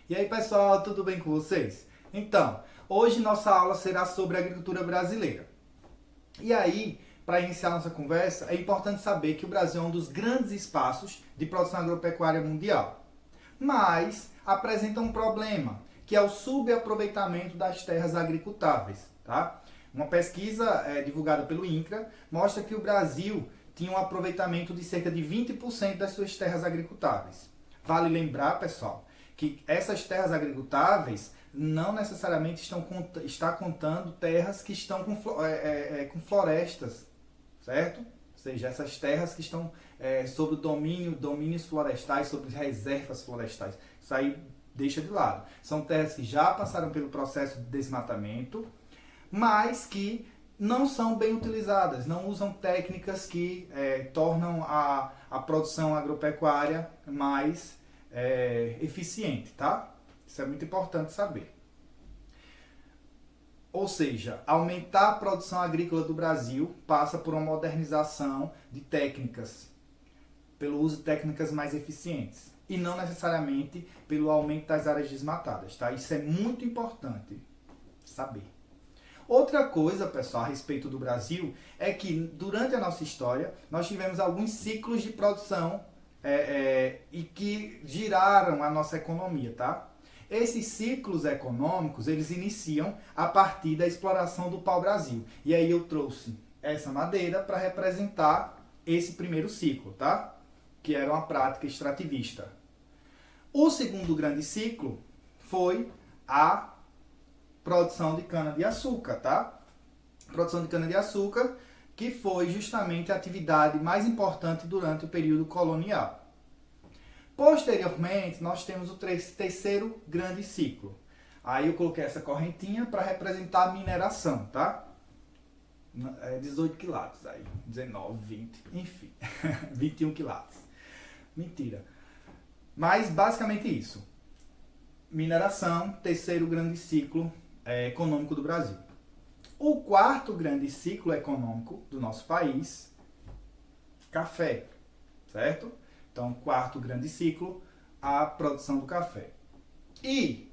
E aí pessoal, tudo bem com vocês? Então, hoje nossa aula será sobre a agricultura brasileira. E aí, para iniciar nossa conversa, é importante saber que o Brasil é um dos grandes espaços de produção agropecuária mundial. Mas apresenta um problema, que é o subaproveitamento das terras agricultáveis. Tá? Uma pesquisa divulgada pelo INCRA mostra que o Brasil tinha um aproveitamento de cerca de 20% das suas terras agricultáveis. Vale lembrar, pessoal, que essas terras agricultáveis não necessariamente está contando terras que estão com florestas, certo? Ou seja, essas terras que estão sob o domínios florestais, sobre reservas florestais. Isso aí deixa de lado. São terras que já passaram pelo processo de desmatamento, mas que não são bem utilizadas, não usam técnicas que tornam a produção agropecuária mais eficiente, tá? Isso é muito importante saber. Ou seja, aumentar a produção agrícola do Brasil passa por uma modernização de técnicas, pelo uso de técnicas mais eficientes, e não necessariamente pelo aumento das áreas desmatadas, tá? Isso é muito importante saber. Outra coisa, pessoal, a respeito do Brasil, é que durante a nossa história, nós tivemos alguns ciclos de produção e que giraram a nossa economia, tá? Esses ciclos econômicos, eles iniciam a partir da exploração do pau-brasil. E aí eu trouxe essa madeira para representar esse primeiro ciclo, tá? Que era uma prática extrativista. O segundo grande ciclo foi a produção de cana-de-açúcar, tá? Produção de cana-de-açúcar, que foi justamente a atividade mais importante durante o período colonial. Posteriormente, nós temos o terceiro grande ciclo. Aí eu coloquei essa correntinha para representar a mineração, tá? 18 quilates, aí 19, 20, enfim, 21 quilates. Mentira. Mas basicamente isso. Mineração, terceiro grande ciclo econômico do Brasil. O quarto grande ciclo econômico do nosso país, café, certo? Então, quarto grande ciclo, a produção do café. E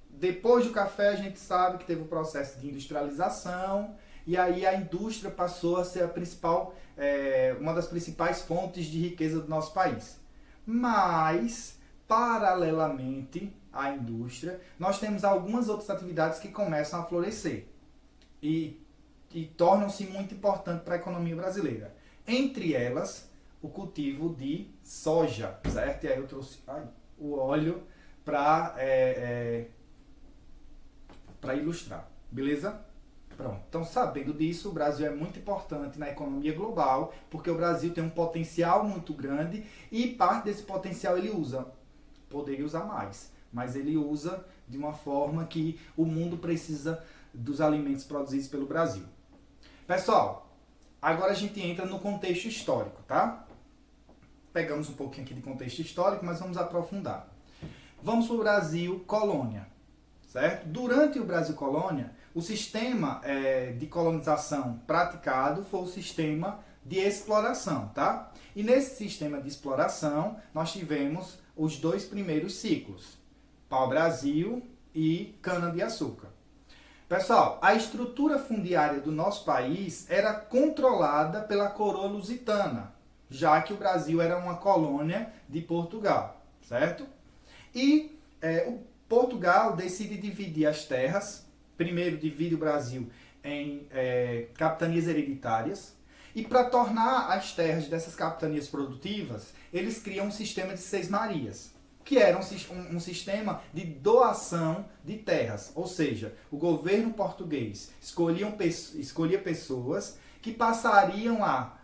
depois do café a gente sabe que teve o processo de industrialização e aí a indústria passou a ser a principal, uma das principais fontes de riqueza do nosso país. Mas, paralelamente à indústria, nós temos algumas outras atividades que começam a florescer e tornam-se muito importantes para a economia brasileira. Entre elas, o cultivo de soja, certo? E aí eu trouxe o óleo para ilustrar, beleza? Pronto. Então, sabendo disso, o Brasil é muito importante na economia global, porque o Brasil tem um potencial muito grande e parte desse potencial ele usa. Poderia usar mais, mas ele usa de uma forma que o mundo precisa dos alimentos produzidos pelo Brasil. Pessoal, agora a gente entra no contexto histórico, tá? Pegamos um pouquinho aqui de contexto histórico, mas vamos aprofundar. Vamos para o Brasil colônia, certo? Durante o Brasil colônia, o sistema de colonização praticado foi o sistema de exploração, tá? E nesse sistema de exploração, nós tivemos os dois primeiros ciclos, pau-brasil e cana-de-açúcar. Pessoal, a estrutura fundiária do nosso país era controlada pela coroa lusitana, já que o Brasil era uma colônia de Portugal, certo? E o Portugal decide dividir as terras, primeiro divide o Brasil em capitanias hereditárias, e para tornar as terras dessas capitanias produtivas, eles criam um sistema de seis-marias, que era um sistema de doação de terras, ou seja, o governo português escolhia pessoas que passariam a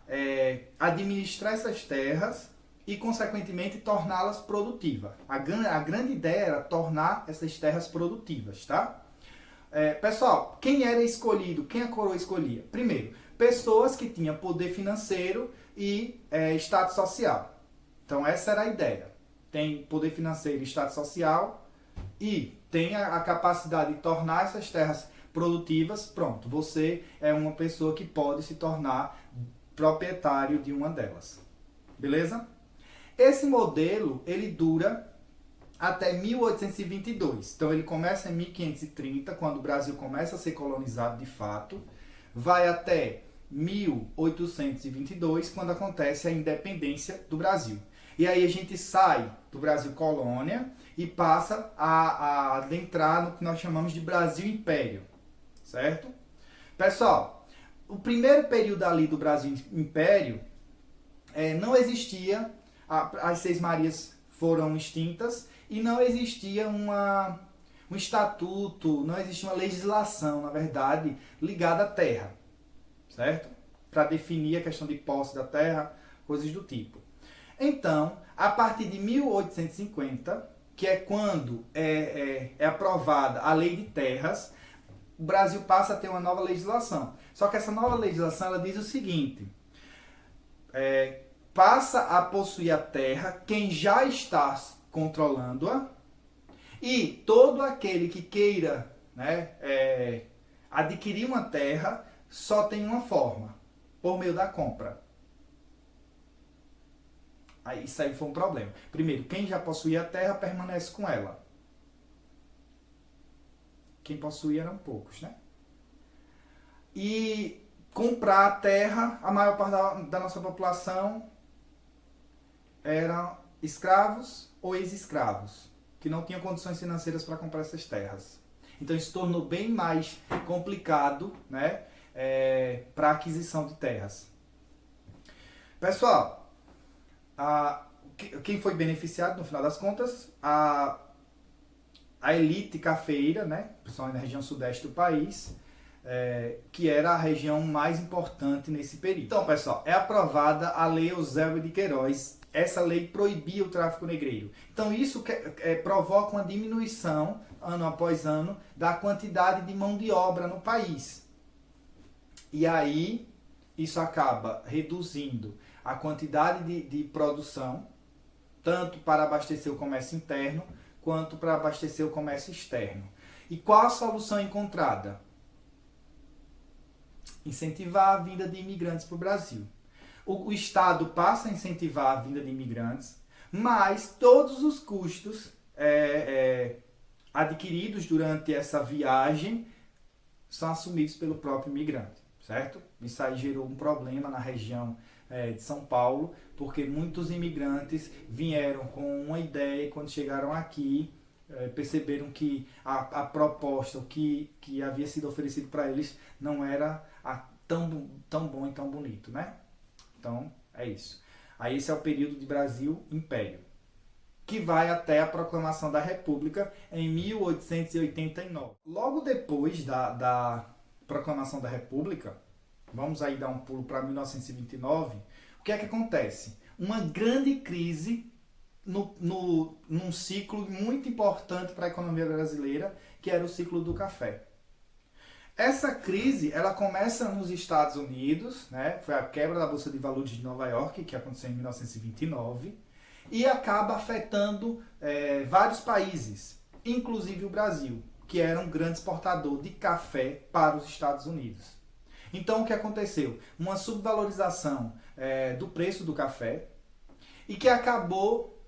administrar essas terras e, consequentemente, torná-las produtivas. A grande ideia era tornar essas terras produtivas, tá? Pessoal, quem era escolhido? Quem a coroa escolhia? Primeiro, pessoas que tinham poder financeiro e status social. Então, essa era a ideia. Tem poder financeiro e status social e tem a capacidade de tornar essas terras produtivas. Pronto, você é uma pessoa que pode se tornar proprietário de uma delas. Beleza? Esse modelo, ele dura até 1822. Então ele começa em 1530, quando o Brasil começa a ser colonizado de fato, vai até 1822, quando acontece a independência do Brasil. E aí a gente sai do Brasil colônia e passa a adentrar no que nós chamamos de Brasil Império, certo? Pessoal, o primeiro período ali do Brasil Império não existia, as Seis Marias foram extintas e não existia um estatuto, não existia uma legislação, na verdade, ligada à terra, certo? Para definir a questão de posse da terra, coisas do tipo. Então, a partir de 1850, que é quando é aprovada a Lei de Terras, o Brasil passa a ter uma nova legislação. Só que essa nova legislação ela diz o seguinte: passa a possuir a terra quem já está controlando-a, e todo aquele que queira, né, adquirir uma terra só tem uma forma, por meio da compra. Aí, isso aí foi um problema. Primeiro, quem já possuía a terra permanece com ela. Quem possuía eram poucos, né? E comprar a terra, a maior parte da nossa população eram escravos ou ex-escravos, que não tinham condições financeiras para comprar essas terras. Então isso tornou bem mais complicado, né, para a aquisição de terras. Pessoal, quem foi beneficiado no final das contas? A elite cafeeira, né, principalmente na região sudeste do país, que era a região mais importante nesse período. Então, pessoal, é aprovada a Lei Eusébio de Queiroz. Essa lei proibia o tráfico negreiro. Então, isso provoca uma diminuição, ano após ano, da quantidade de mão de obra no país. E aí, isso acaba reduzindo a quantidade de produção, tanto para abastecer o comércio interno, quanto para abastecer o comércio externo. E qual a solução encontrada? Incentivar a vinda de imigrantes para o Brasil. O Estado passa a incentivar a vinda de imigrantes, mas todos os custos adquiridos durante essa viagem são assumidos pelo próprio imigrante, certo? Isso aí gerou um problema na região de São Paulo, porque muitos imigrantes vieram com uma ideia e quando chegaram aqui perceberam que a proposta, o que havia sido oferecido para eles não era tão bom e tão bonito, né? Então, é isso. Aí esse é o período de Brasil Império, que vai até a proclamação da República em 1889. Logo depois da proclamação da República, vamos aí dar um pulo para 1929, o que é que acontece? Uma grande crise num ciclo muito importante para a economia brasileira, que era o ciclo do café. Essa crise, ela começa nos Estados Unidos, né? Foi a quebra da Bolsa de Valores de Nova York, que aconteceu em 1929, e acaba afetando vários países, inclusive o Brasil, que era um grande exportador de café para os Estados Unidos. Então, o que aconteceu? Uma subvalorização do preço do café, e que acabou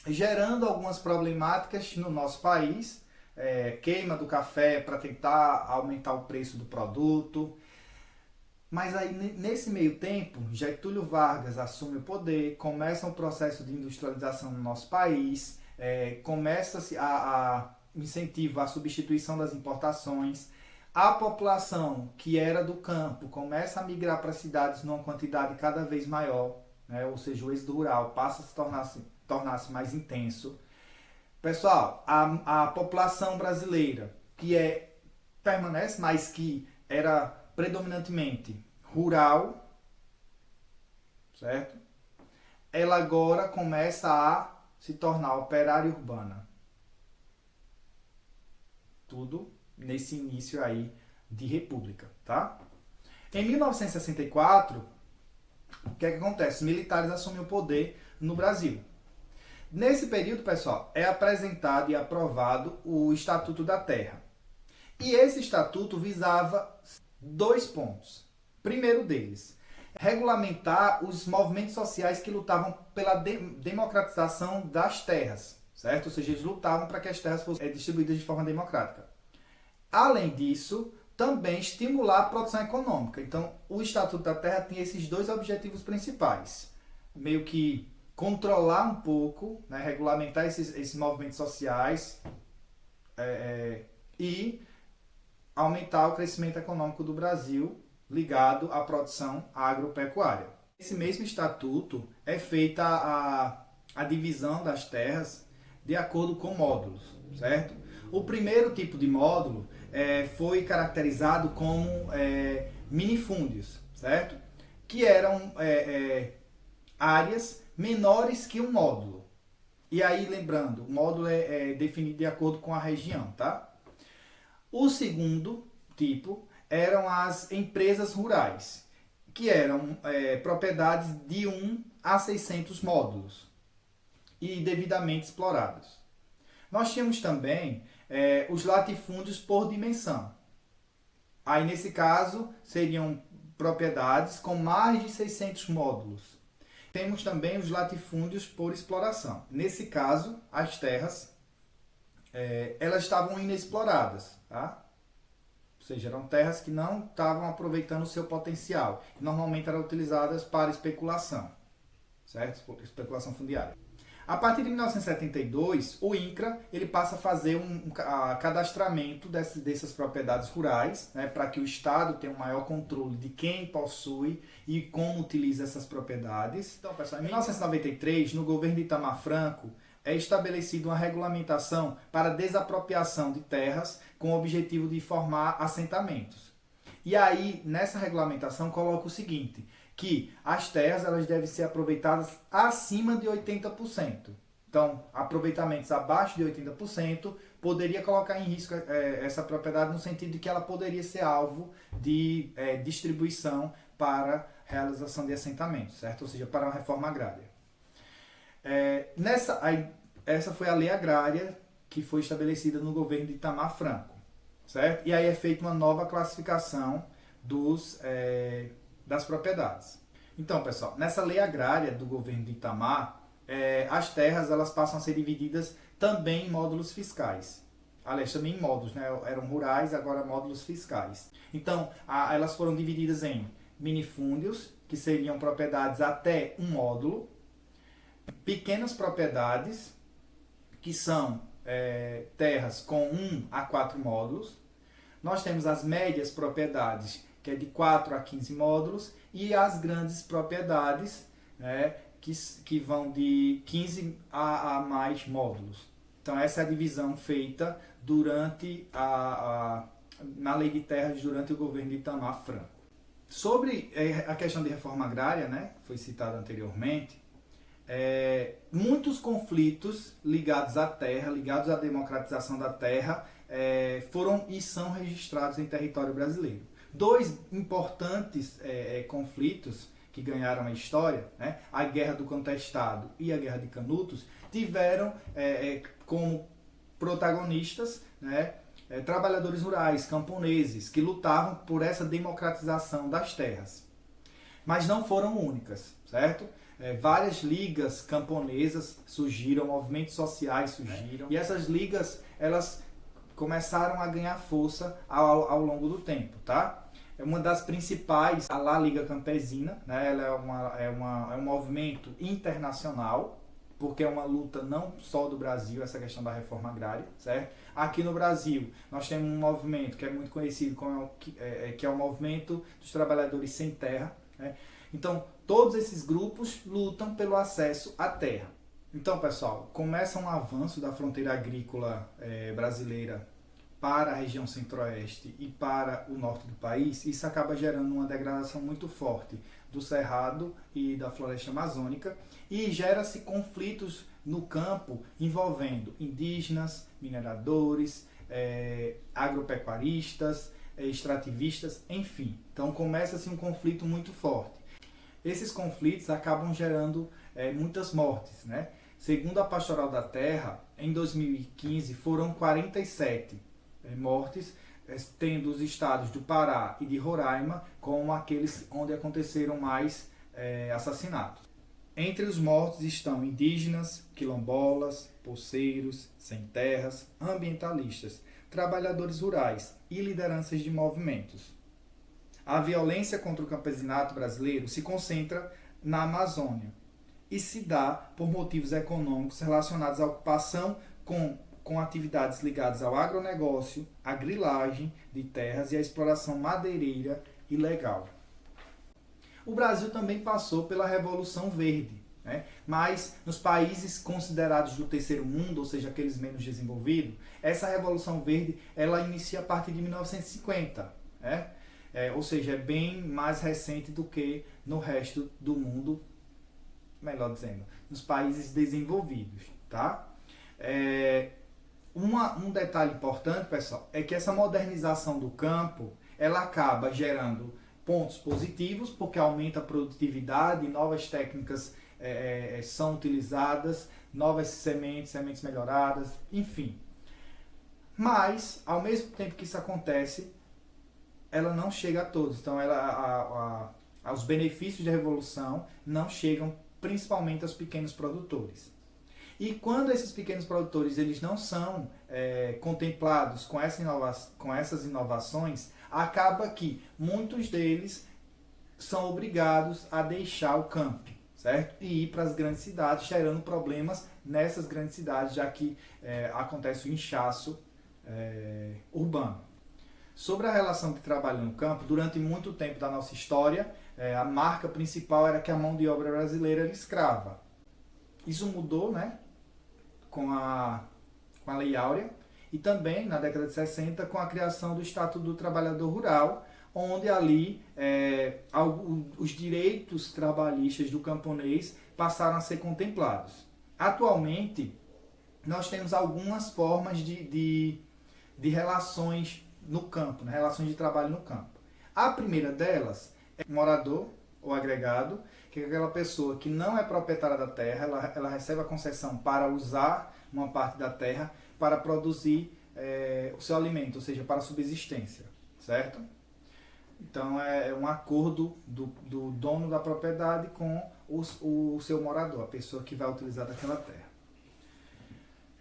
gerando algumas problemáticas no nosso país, queima do café para tentar aumentar o preço do produto. Mas aí, nesse meio tempo, Getúlio Vargas assume o poder, começa um processo de industrialização no nosso país, começa-se a incentivar a substituição das importações, a população que era do campo começa a migrar para cidades numa quantidade cada vez maior, né? Ou seja, o êxodo rural passa a se tornar-se mais intenso. Pessoal, a população brasileira, que permanece, mas que era predominantemente rural, certo? Ela agora começa a se tornar operária urbana. Tudo nesse início aí de república, tá? Em 1964, o que é que acontece? Os militares assumem o poder no Brasil. Nesse período, pessoal, é apresentado e aprovado o Estatuto da Terra. E esse estatuto visava 2 pontos. Primeiro deles, regulamentar os movimentos sociais que lutavam pela democratização das terras, certo? Ou seja, eles lutavam para que as terras fossem distribuídas de forma democrática. Além disso, também estimular a produção econômica. Então, o Estatuto da Terra tinha esses dois objetivos principais. Meio que controlar um pouco, né, regulamentar esses movimentos sociais e aumentar o crescimento econômico do Brasil ligado à produção agropecuária. Esse mesmo estatuto é feita a divisão das terras de acordo com módulos, certo? O primeiro tipo de módulo foi caracterizado como minifúndios, certo? Que eram áreas menores que um módulo. E aí, lembrando, o módulo é definido de acordo com a região, tá? O segundo tipo eram as empresas rurais, que eram propriedades de 1 a 600 módulos e devidamente explorados. Nós tínhamos também os latifúndios por dimensão. Aí, nesse caso, seriam propriedades com mais de 600 módulos. Temos também os latifúndios por exploração. Nesse caso, as terras elas estavam inexploradas, tá? Ou seja, eram terras que não estavam aproveitando o seu potencial. Normalmente eram utilizadas para especulação, certo? Especulação fundiária. A partir de 1972, o INCRA ele passa a fazer um cadastramento dessas propriedades rurais, né, para que o Estado tenha um maior controle de quem possui e como utiliza essas propriedades. Então, pessoal, em 1993, no governo de Itamar Franco, é estabelecida uma regulamentação para desapropriação de terras com o objetivo de formar assentamentos. E aí, nessa regulamentação, coloca o seguinte, que as terras elas devem ser aproveitadas acima de 80%. Então, aproveitamentos abaixo de 80% poderia colocar em risco essa propriedade no sentido de que essa poderia ser alvo de distribuição para realização de assentamentos, certo? Ou seja, para uma reforma agrária. Essa foi a lei agrária que foi estabelecida no governo de Itamar Franco, certo? E aí é feita uma nova classificação das propriedades. Então, pessoal, nessa lei agrária do governo de Itamar, as terras elas passam a ser divididas também em módulos fiscais. Aliás, também em módulos, né? Eram rurais, agora módulos fiscais. Então, elas foram divididas em minifúndios, que seriam propriedades até um módulo, pequenas propriedades, que são terras com 1 a 4 módulos. Nós temos as médias propriedades, que é de 4 a 15 módulos, e as grandes propriedades, né, que vão de 15 a mais módulos. Então essa é a divisão feita na Lei de Terras durante o governo de Itamar Franco. Sobre a questão de reforma agrária, né, que foi citada anteriormente, muitos conflitos ligados à terra, ligados à democratização da terra, foram e são registrados em território brasileiro. Dois importantes conflitos que ganharam a história, né, a Guerra do Contestado e a Guerra de Canutos, tiveram como protagonistas, né, trabalhadores rurais, camponeses, que lutavam por essa democratização das terras. Mas não foram únicas, certo? Várias ligas camponesas surgiram, movimentos sociais surgiram, e essas ligas elas começaram a ganhar força ao longo do tempo, tá? Uma das principais, a La Liga Campesina, né? Ela é um movimento internacional, porque é uma luta não só do Brasil, essa questão da reforma agrária, certo? Aqui no Brasil, nós temos um movimento que é muito conhecido, que é o movimento dos trabalhadores sem terra, né? Então, todos esses grupos lutam pelo acesso à terra. Então, pessoal, começa um avanço da fronteira agrícola brasileira para a região centro-oeste e para o norte do país. Isso acaba gerando uma degradação muito forte do cerrado e da floresta amazônica e gera-se conflitos no campo envolvendo indígenas, mineradores, agropecuaristas, extrativistas, enfim. Então começa-se um conflito muito forte. Esses conflitos acabam gerando muitas mortes, né? Segundo a Pastoral da Terra, em 2015 foram 47 mortes, tendo os estados do Pará e de Roraima como aqueles onde aconteceram mais assassinatos. Entre os mortos estão indígenas, quilombolas, poceiros, sem terras, ambientalistas, trabalhadores rurais e lideranças de movimentos. A violência contra o campesinato brasileiro se concentra na Amazônia e se dá por motivos econômicos relacionados à ocupação com atividades ligadas ao agronegócio, à grilagem de terras e à exploração madeireira ilegal. O Brasil também passou pela Revolução Verde, né? Mas nos países considerados do terceiro mundo, ou seja, aqueles menos desenvolvidos, essa Revolução Verde ela inicia a partir de 1950, né? Ou seja, é bem mais recente do que no resto do mundo, melhor dizendo, nos países desenvolvidos, tá? Um detalhe importante, pessoal, é que essa modernização do campo, ela acaba gerando pontos positivos, porque aumenta a produtividade, novas técnicas são utilizadas, novas sementes melhoradas, enfim. Mas, ao mesmo tempo que isso acontece, ela não chega a todos. Então, os benefícios da revolução não chegam principalmente aos pequenos produtores. E quando esses pequenos produtores eles não são contemplados com essas inovações, acaba que muitos deles são obrigados a deixar o campo, certo? E ir para as grandes cidades, gerando problemas nessas grandes cidades, já que acontece o inchaço urbano. Sobre a relação de trabalho no campo, durante muito tempo da nossa história, a marca principal era que a mão de obra brasileira era escrava. Isso mudou, né, com a Lei Áurea e também na década de 60 com a criação do Estatuto do Trabalhador Rural, onde ali os direitos trabalhistas do camponês passaram a ser contemplados. Atualmente, nós temos algumas formas de relações no campo, né? Relações de trabalho no campo. A primeira delas é morador ou agregado, que é aquela pessoa que não é proprietária da terra, ela recebe a concessão para usar uma parte da terra para produzir o seu alimento, ou seja, para a subsistência, certo? Então é um acordo do dono da propriedade com o seu morador, a pessoa que vai utilizar daquela terra.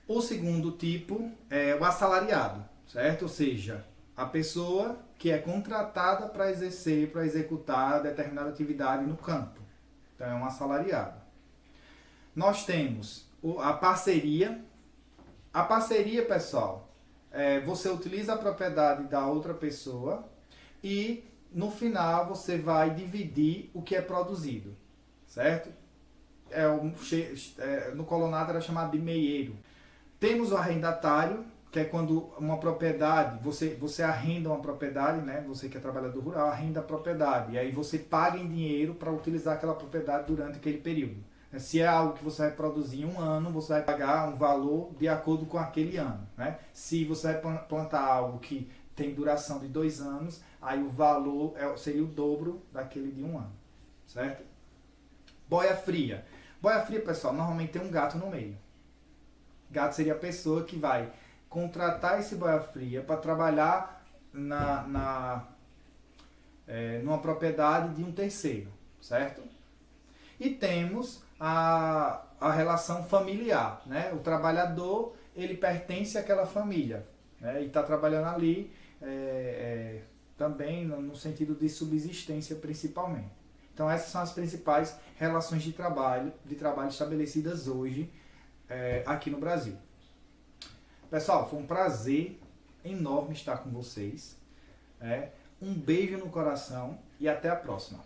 O segundo tipo é o assalariado, certo? Ou seja, a pessoa que é contratada para executar determinada atividade no campo. Então é um assalariado. Nós temos a parceria. A parceria, pessoal, você utiliza a propriedade da outra pessoa e no final você vai dividir o que é produzido, certo? No colonado era chamado de meieiro. Temos o arrendatário, que é quando uma propriedade, você arrenda uma propriedade, né? Você que é trabalhador rural, arrenda a propriedade. E aí você paga em dinheiro para utilizar aquela propriedade durante aquele período. Se é algo que você vai produzir em um ano, você vai pagar um valor de acordo com aquele ano, né? Se você vai plantar algo que tem duração de 2 anos, aí o valor seria o dobro daquele de um ano, certo? Boia fria. Boia fria, pessoal, normalmente tem um gato no meio. Gato seria a pessoa que vai contratar esse boia fria para trabalhar numa propriedade de um terceiro, certo? E temos a relação familiar, né? O trabalhador, ele pertence àquela família, né? E está trabalhando ali também no sentido de subsistência principalmente. Então essas são as principais relações de trabalho estabelecidas hoje aqui no Brasil. Pessoal, foi um prazer enorme estar com vocês. Um beijo no coração e até a próxima.